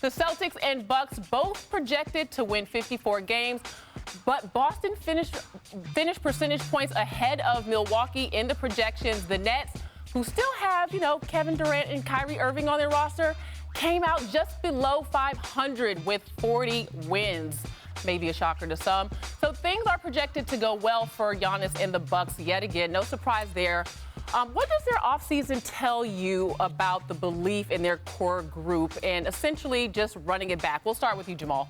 The Celtics and Bucks both projected to win 54 games, but Boston finished percentage points ahead of Milwaukee in the projections. The Nets, who still have, Kevin Durant and Kyrie Irving on their roster, came out just below 500 with 40 wins. Maybe a shocker to some. So things are projected to go well for Giannis and the Bucks yet again. No surprise there. What does their offseason tell you about the belief in their core group and essentially just running it back? We'll start with you, Jamal.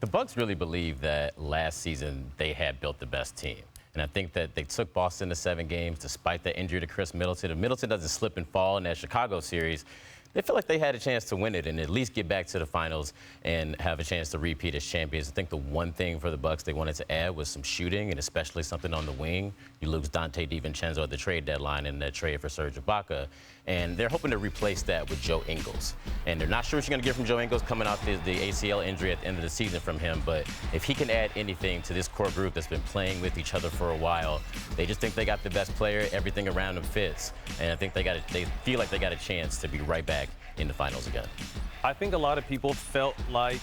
The Bucks really believe that last season they had built the best team. And I think that they took Boston to 7 games despite the injury to Chris Middleton. If Middleton doesn't slip and fall in that Chicago series, they feel like they had a chance to win it and at least get back to the finals and have a chance to repeat as champions. I think the one thing for the Bucks they wanted to add was some shooting and especially something on the wing. You lose Dante DiVincenzo at the trade deadline in that trade for Serge Ibaka. And they're hoping to replace that with Joe Ingles. And they're not sure what you're going to get from Joe Ingles coming off the ACL injury at the end of the season from him. But if he can add anything to this core group that's been playing with each other for a while, they just think they got the best player. Everything around them fits. And I think they feel like they got a chance to be right back in the finals again. I think a lot of people felt like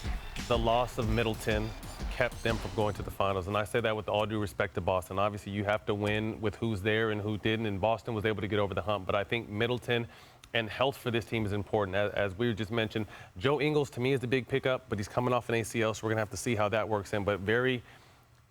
the loss of Middleton kept them from going to the finals. And I say that with all due respect to Boston. Obviously, you have to win with who's there and who didn't, and Boston was able to get over the hump. But I think Middleton and health for this team is important. As we just mentioned, Joe Ingles, to me, is the big pickup, but he's coming off an ACL, so we're going to have to see how that works in. But very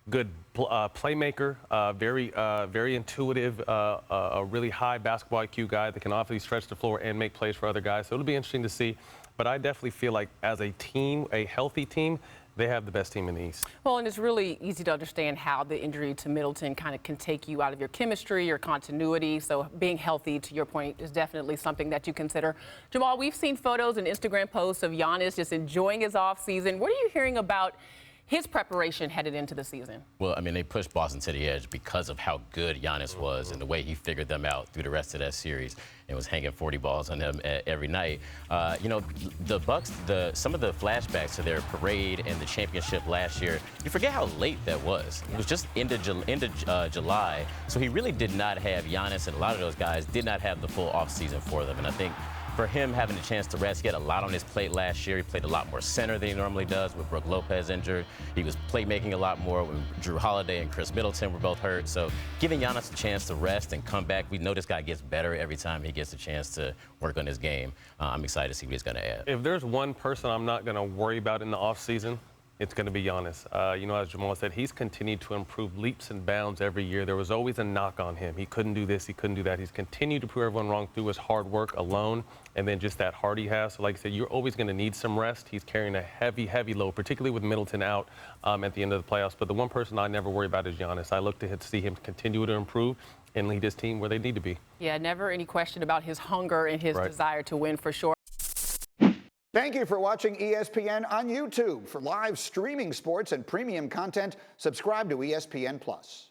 good playmaker, very intuitive, a really high basketball IQ guy that can obviously stretch the floor and make plays for other guys. So it'll be interesting to see. But I definitely feel like as a team, a healthy team, they have the best team in the East. Well, and it's really easy to understand how the injury to Middleton kind of can take you out of your chemistry, your continuity. So being healthy, to your point, is definitely something that you consider. Jamal, we've seen photos and Instagram posts of Giannis just enjoying his offseason. What are you hearing about his preparation headed into the season? Well, I mean, they pushed Boston to the edge because of how good Giannis was and the way he figured them out through the rest of that series and was hanging 40 balls on them every night. The Bucks, some of the flashbacks to their parade and the championship last year, you forget how late that was. It was just end of July. So he really did not have Giannis, and a lot of those guys did not have the full offseason for them. And I think for him having a chance to rest, he had a lot on his plate last year. He played a lot more center than he normally does with Brook Lopez injured. He was playmaking a lot more when Drew Holiday and Chris Middleton were both hurt. So giving Giannis a chance to rest and come back, we know this guy gets better every time he gets a chance to work on his game. I'm excited to see what he's going to add. If there's one person I'm not going to worry about in the offseason, it's going to be Giannis. As Jamal said, he's continued to improve leaps and bounds every year. There was always a knock on him. He couldn't do this, he couldn't do that. He's continued to prove everyone wrong through his hard work alone and then just that heart he has. So like I said, you're always going to need some rest. He's carrying a heavy, heavy load, particularly with Middleton out at the end of the playoffs. But the one person I never worry about is Giannis. I look to see him continue to improve and lead his team where they need to be. Yeah, never any question about his hunger and his desire to win for sure. Thank you for watching ESPN on YouTube. For live streaming sports and premium content, subscribe to ESPN+.